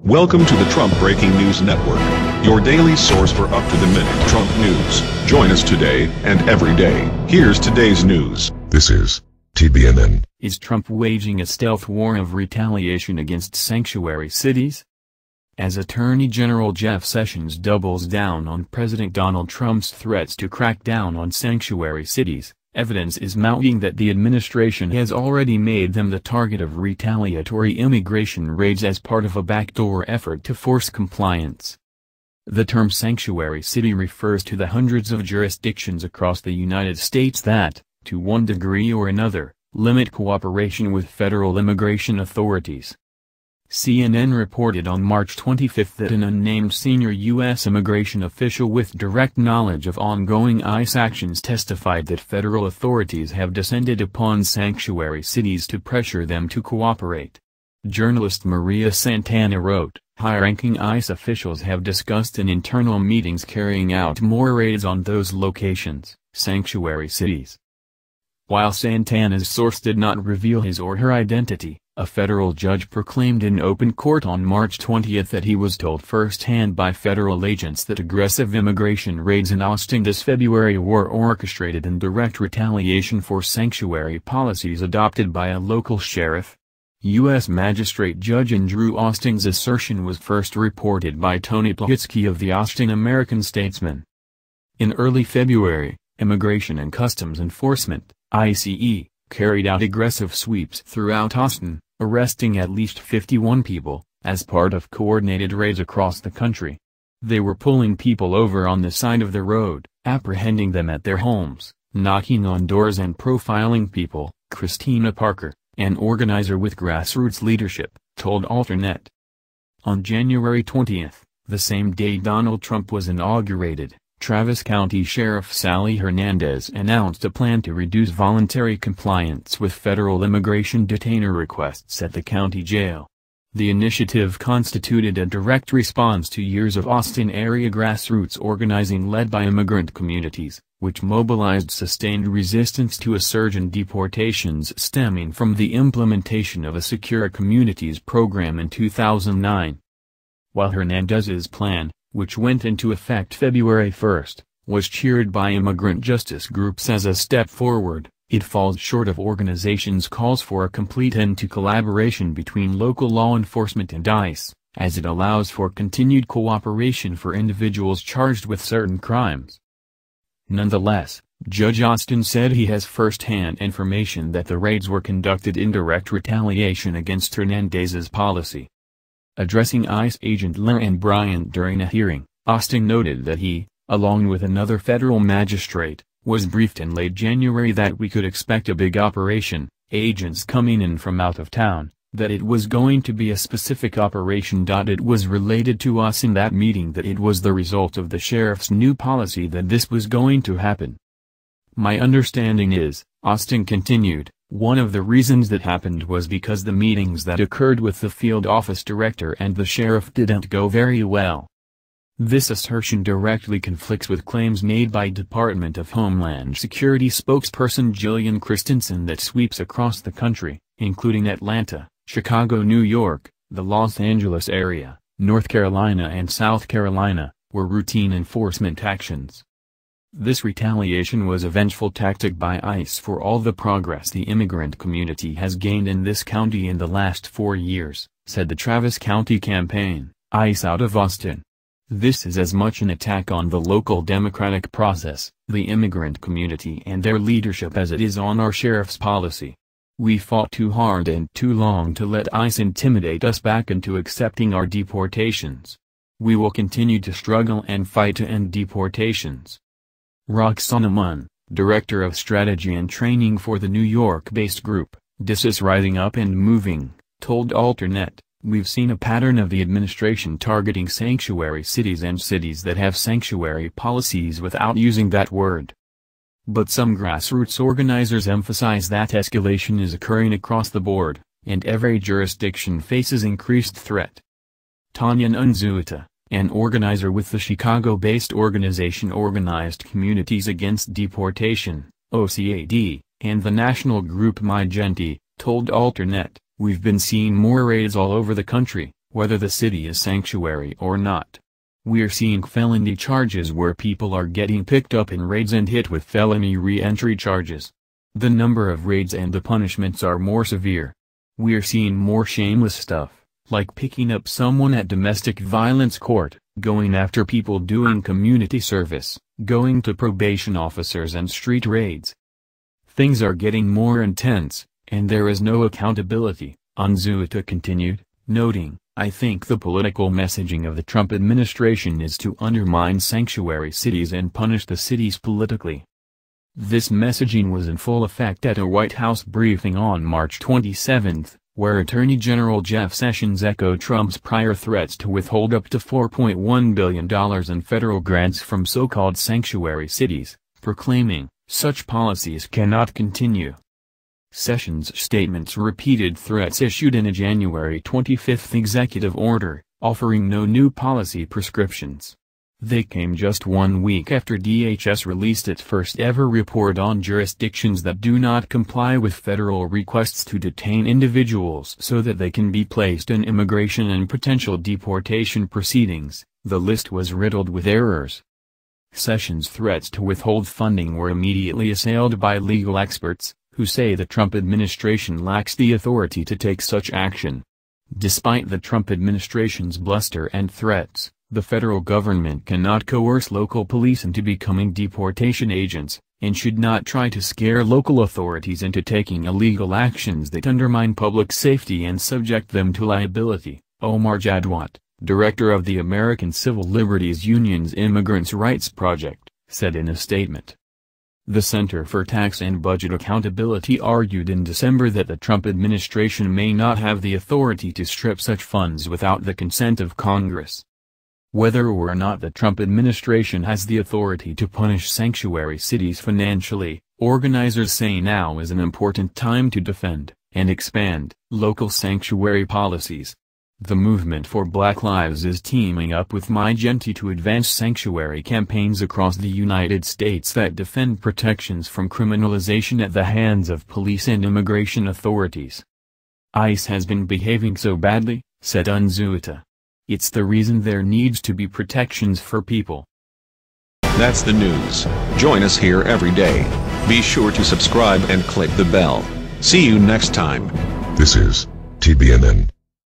Welcome to the Trump Breaking News Network, your daily source for up-to-the-minute Trump news. Join us today and every day. Here's today's news. This is TBNN. Is Trump waging a stealth war of retaliation against sanctuary cities? As Attorney General Jeff Sessions doubles down on President Donald Trump's threats to crack down on sanctuary cities, evidence is mounting that the administration has already made them the target of retaliatory immigration raids as part of a backdoor effort to force compliance. The term sanctuary city refers to the hundreds of jurisdictions across the United States that, to one degree or another, limit cooperation with federal immigration authorities. CNN reported on March 25 that an unnamed senior U.S. immigration official with direct knowledge of ongoing ICE actions testified that federal authorities have descended upon sanctuary cities to pressure them to cooperate. Journalist Maria Santana wrote, high-ranking ICE officials have discussed in internal meetings carrying out more raids on those locations, sanctuary cities. While Santana's source did not reveal his or her identity, a federal judge proclaimed in open court on March 20 that he was told firsthand by federal agents that aggressive immigration raids in Austin this February were orchestrated in direct retaliation for sanctuary policies adopted by a local sheriff. U.S. Magistrate Judge Andrew Austin's assertion was first reported by Tony Plahitsky of the Austin American-Statesman. In early February, Immigration and Customs Enforcement, ICE, carried out aggressive sweeps throughout Austin, arresting at least 51 people, as part of coordinated raids across the country. They were pulling people over on the side of the road, apprehending them at their homes, knocking on doors and profiling people, Christina Parker, an organizer with grassroots leadership, told Alternet. On January 20, the same day Donald Trump was inaugurated, Travis County Sheriff Sally Hernandez announced a plan to reduce voluntary compliance with federal immigration detainer requests at the county jail. The initiative constituted a direct response to years of Austin area grassroots organizing led by immigrant communities, which mobilized sustained resistance to a surge in deportations stemming from the implementation of a Secure Communities program in 2009. While Hernandez's plan, which went into effect February 1, was cheered by immigrant justice groups as a step forward, it falls short of organizations' calls for a complete end to collaboration between local law enforcement and ICE, as it allows for continued cooperation for individuals charged with certain crimes. Nonetheless, Judge Austin said he has first-hand information that the raids were conducted in direct retaliation against Hernandez's policy. Addressing ICE agent Leanne Bryant during a hearing, Austin noted that he, along with another federal magistrate, was briefed in late January that we could expect a big operation, agents coming in from out of town, that it was going to be a specific operation. It was related to us in that meeting that it was the result of the sheriff's new policy that this was going to happen. My understanding is, Austin continued, one of the reasons that happened was because the meetings that occurred with the field office director and the sheriff didn't go very well. This assertion directly conflicts with claims made by Department of Homeland Security spokesperson Jillian Christensen that sweeps across the country, including Atlanta, Chicago, New York, the Los Angeles area, North Carolina and South Carolina, were routine enforcement actions. This retaliation was a vengeful tactic by ICE for all the progress the immigrant community has gained in this county in the last 4 years, said the Travis County campaign, ICE out of Austin. This is as much an attack on the local democratic process, the immigrant community and their leadership as it is on our sheriff's policy. We fought too hard and too long to let ICE intimidate us back into accepting our deportations. We will continue to struggle and fight to end deportations. Roxana Munn, Director of Strategy and Training for the New York-based group, This Is Rising Up and Moving, told Alternet, we've seen a pattern of the administration targeting sanctuary cities and cities that have sanctuary policies without using that word. But some grassroots organizers emphasize that escalation is occurring across the board, and every jurisdiction faces increased threat. Tanya Nunzueta, an organizer with the Chicago-based organization Organized Communities Against Deportation, OCAD, and the national group My Gente, told Alternet, we've been seeing more raids all over the country, whether the city is sanctuary or not. We're seeing felony charges where people are getting picked up in raids and hit with felony re-entry charges. The number of raids and the punishments are more severe. We're seeing more shameless stuff, like picking up someone at domestic violence court, going after people doing community service, going to probation officers and street raids. Things are getting more intense, and there is no accountability, Unzueta continued, noting, I think the political messaging of the Trump administration is to undermine sanctuary cities and punish the cities politically. This messaging was in full effect at a White House briefing on March 27, where Attorney General Jeff Sessions echoed Trump's prior threats to withhold up to $4.1 billion in federal grants from so-called sanctuary cities, proclaiming, such policies cannot continue. Sessions' statements repeated threats issued in a January 25 executive order, offering no new policy prescriptions. They came just 1 week after DHS released its first-ever report on jurisdictions that do not comply with federal requests to detain individuals so that they can be placed in immigration and potential deportation proceedings. The list was riddled with errors. Sessions' threats to withhold funding were immediately assailed by legal experts, who say the Trump administration lacks the authority to take such action. Despite the Trump administration's bluster and threats, the federal government cannot coerce local police into becoming deportation agents, and should not try to scare local authorities into taking illegal actions that undermine public safety and subject them to liability, Omar Jadwat, director of the American Civil Liberties Union's Immigrants' Rights Project, said in a statement. The Center for Tax and Budget Accountability argued in December that the Trump administration may not have the authority to strip such funds without the consent of Congress. Whether or not the Trump administration has the authority to punish sanctuary cities financially, organizers say now is an important time to defend and expand local sanctuary policies. The Movement for Black Lives is teaming up with Magenti to advance sanctuary campaigns across the United States that defend protections from criminalization at the hands of police and immigration authorities. ICE has been behaving so badly, said Unzueta. It's the reason there needs to be protections for people. That's the news. Join us here every day. Be sure to subscribe and click the bell. See you next time. This is TBNN.